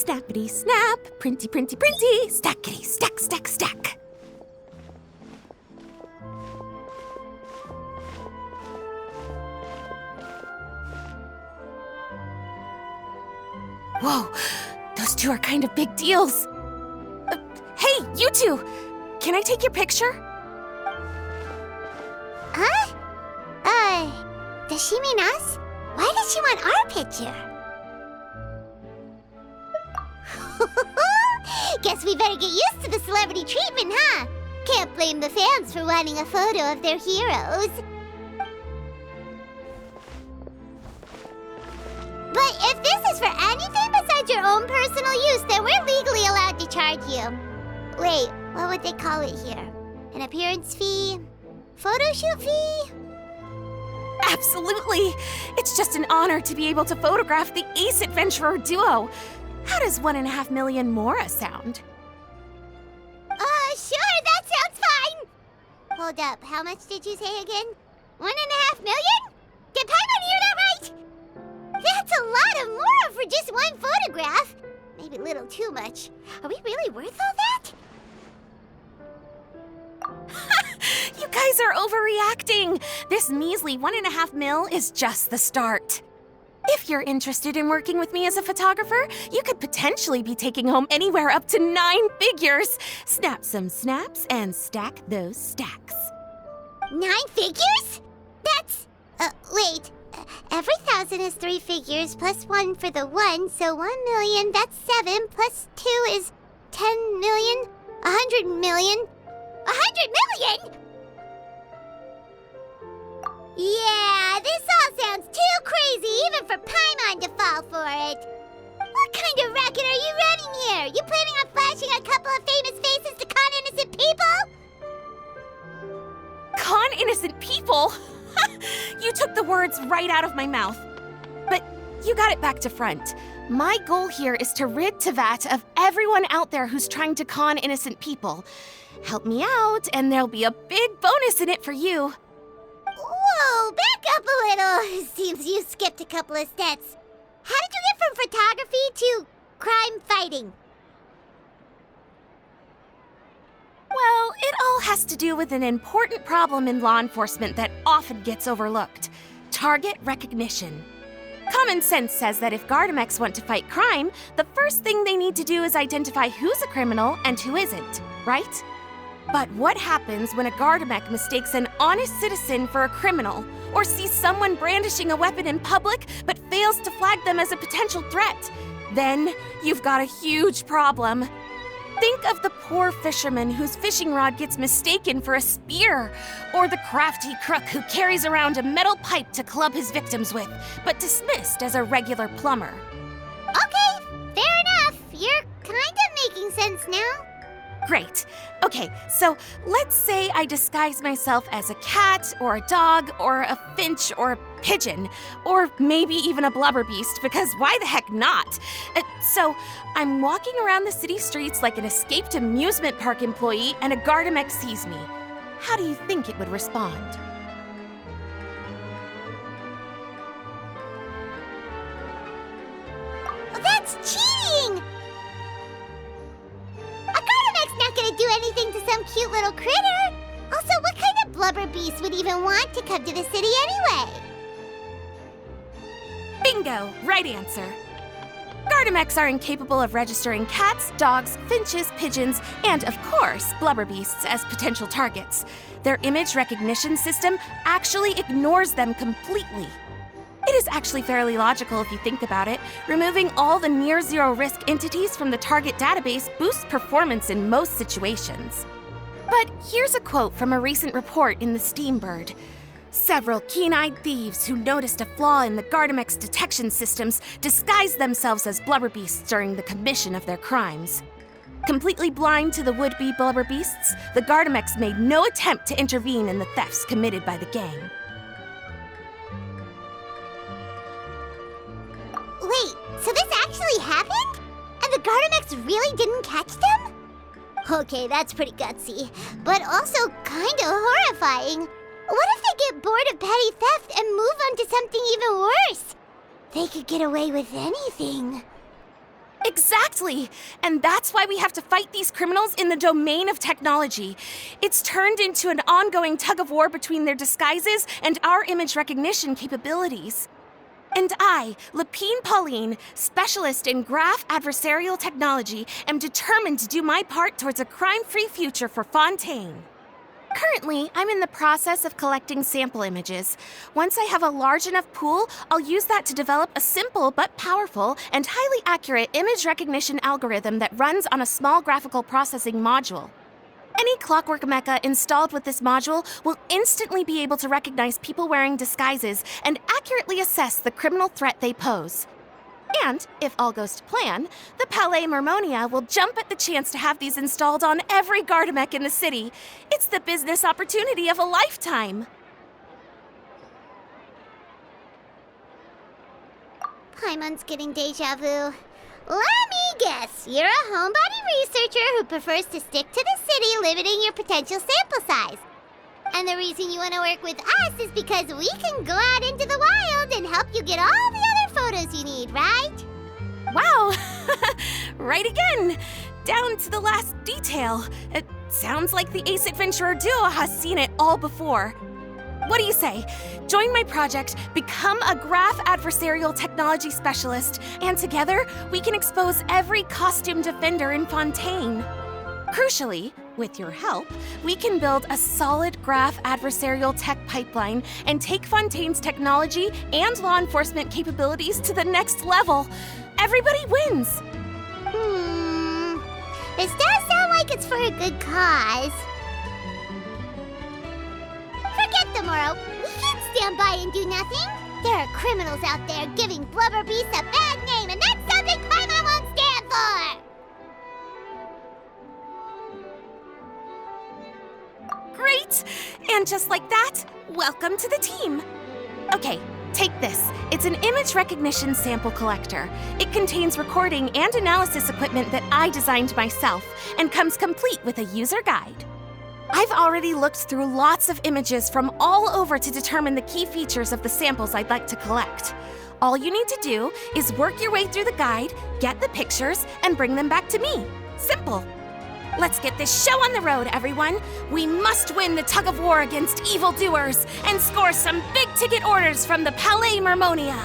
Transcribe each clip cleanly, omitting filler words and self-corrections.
Snappity snap, printy printy printy, stackity stack stack stack. Whoa, those two are kind of big deals. Hey, you two! Can I take your picture? Huh? Does she mean us? Why does she want our picture? Guess we better get used to the celebrity treatment, huh? Can't blame the fans for wanting a photo of their heroes. But if this is for anything besides your own personal use, then we're legally allowed to charge you. Wait, what would they call it here? An appearance fee? Photo shoot fee? Absolutely! It's just an honor to be able to photograph the Ace Adventurer duo. How does 1.5 million Mora sound? Sure, that sounds fine! Hold up, how much did you say again? 1.5 million? Did Paimon hear that right? That's a lot of Mora for just one photograph. Maybe a little too much. Are we really worth all that? You guys are overreacting! This measly 1.5 mil is just the start. If you're interested in working with me as a photographer, you could potentially be taking home anywhere up to 9 figures. Snap some snaps and stack those stacks. 9 figures? That's... wait. Every 1,000 is 3 figures, plus 1 for the 1, so 1 million, that's 7, plus 2 is 10 million, 100 million. 100 million?! Yeah, this all sounds too crazy even for Paimon to fall for it. What kind of racket are you running here? You planning on flashing a couple of famous faces to con innocent people? Con innocent people? You took the words right out of my mouth. But you got it back to front. My goal here is to rid Teyvat of everyone out there who's trying to con innocent people. Help me out, and there'll be a big bonus in it for you. Whoa, back up a little. Seems you skipped a couple of steps. How did you get from photography to crime fighting? Well, it all has to do with an important problem in law enforcement that often gets overlooked. Target recognition. Common sense says that if Gardamex want to fight crime, the first thing they need to do is identify who's a criminal and who isn't, right? But what happens when a Gardamek mistakes an honest citizen for a criminal, or sees someone brandishing a weapon in public but fails to flag them as a potential threat? Then you've got a huge problem. Think of the poor fisherman whose fishing rod gets mistaken for a spear, or the crafty crook who carries around a metal pipe to club his victims with, but dismissed as a regular plumber. Okay, fair enough. You're kind of making sense now. Great. Okay, so let's say I disguise myself as a cat, or a dog, or a finch, or a pigeon, or maybe even a blubber beast, because why the heck not? So I'm walking around the city streets like an escaped amusement park employee, and a Gardamek sees me. How do you think it would respond? That's cheating! Not gonna do anything to some cute little critter. Also, what kind of blubber beast would even want to come to the city anyway? Bingo! Right answer. Gardamex are incapable of registering cats, dogs, finches, pigeons, and, of course, blubber beasts as potential targets. Their image recognition system actually ignores them completely. It is actually fairly logical if you think about it. Removing all the near-zero risk entities from the target database boosts performance in most situations. But here's a quote from a recent report in the Steambird. Several keen-eyed thieves who noticed a flaw in the Gardamex detection systems disguised themselves as blubber beasts during the commission of their crimes. Completely blind to the would-be blubber beasts, the Gardamex made no attempt to intervene in the thefts committed by the gang. Wait, so this actually happened? And the Gardamex really didn't catch them? Okay, that's pretty gutsy, but also kinda horrifying. What if they get bored of petty theft and move on to something even worse? They could get away with anything. Exactly! And that's why we have to fight these criminals in the domain of technology. It's turned into an ongoing tug-of-war between their disguises and our image recognition capabilities. And I, Lapine Pauline, specialist in graph adversarial technology, am determined to do my part towards a crime-free future for Fontaine. Currently, I'm in the process of collecting sample images. Once I have a large enough pool, I'll use that to develop a simple but powerful and highly accurate image recognition algorithm that runs on a small graphical processing module. Any clockwork mecha installed with this module will instantly be able to recognize people wearing disguises and accurately assess the criminal threat they pose. And, if all goes to plan, the Palais Mermonia will jump at the chance to have these installed on every Gardamek in the city. It's the business opportunity of a lifetime. Paimon's getting deja vu. Let me guess, you're a homebody researcher who prefers to stick to the city, limiting your potential sample size. And the reason you want to work with us is because we can go out into the wild and help you get all the other photos you need, right? Wow! Right again! Down to the last detail. It sounds like the Ace Adventurer duo has seen it all before. What do you say? Join my project, become a graph adversarial technology specialist, and together we can expose every costume defender in Fontaine. Crucially, with your help, we can build a solid graph adversarial tech pipeline and take Fontaine's technology and law enforcement capabilities to the next level. Everybody wins! This does sound like it's for a good cause. Forget tomorrow. We can't stand by and do nothing. There are criminals out there giving Blubber Beast a bad name, and that's something Paimon won't stand for! Great! And just like that, welcome to the team. Okay, take this. It's an image recognition sample collector. It contains recording and analysis equipment that I designed myself and comes complete with a user guide. I've already looked through lots of images from all over to determine the key features of the samples I'd like to collect. All you need to do is work your way through the guide, get the pictures, and bring them back to me. Simple. Let's get this show on the road, everyone. We must win the tug-of-war against evildoers and score some big-ticket orders from the Palais Mermonia.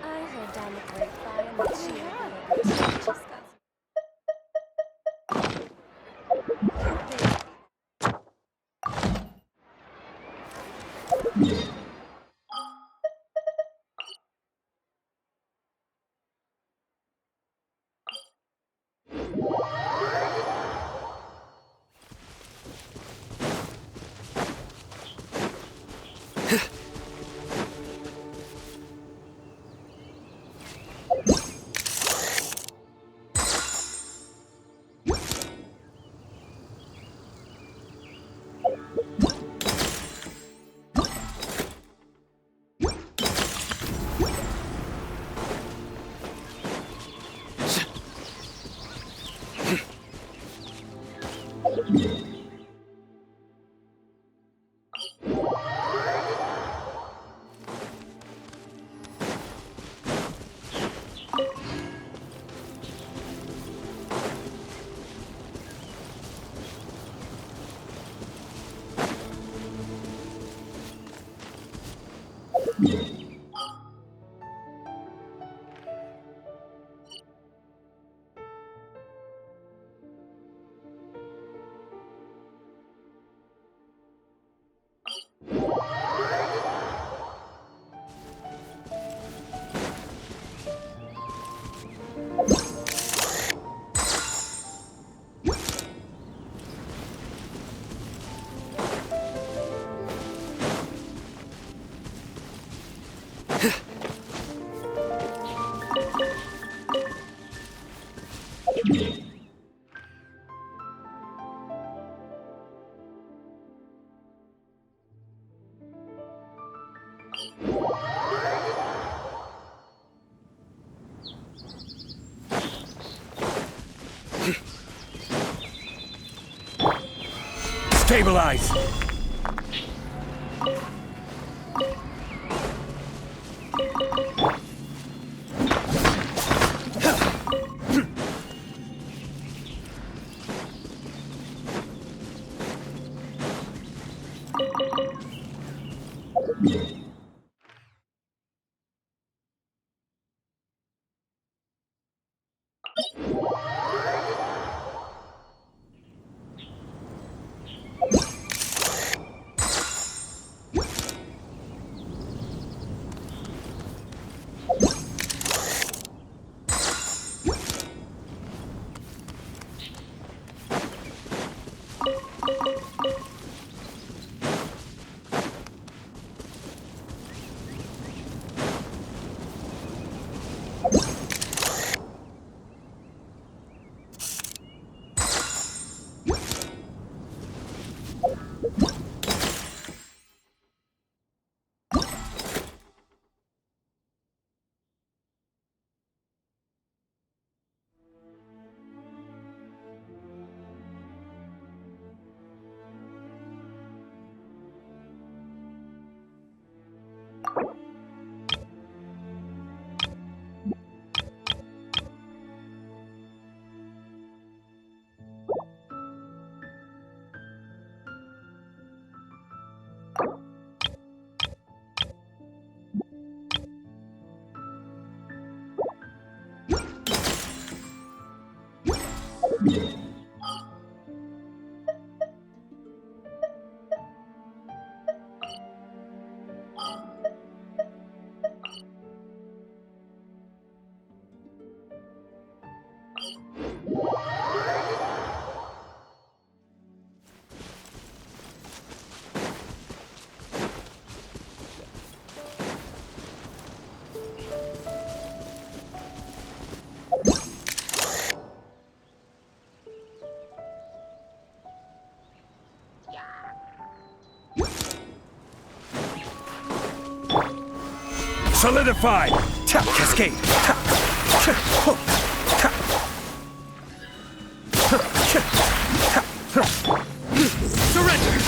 I heard down the grapevine that she had been able to just Stabilize! Solidify! Tap cascade! Tap! Surrender!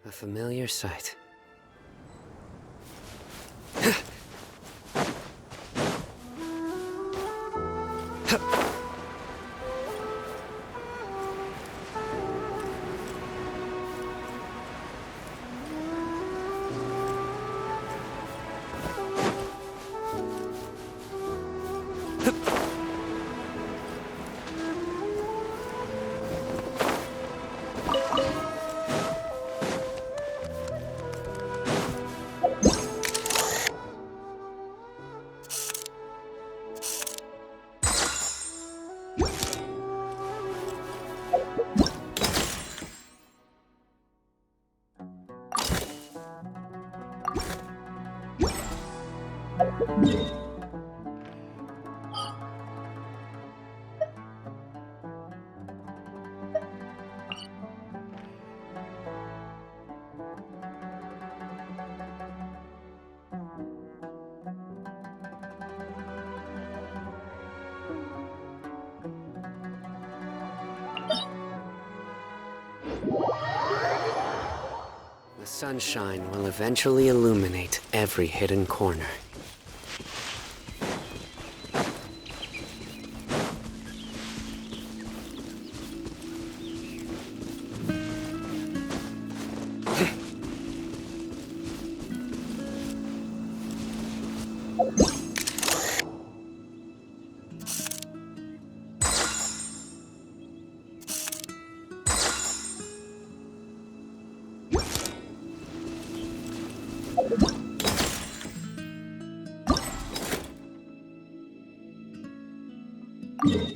A familiar sight. sunshine will eventually illuminate every hidden corner. You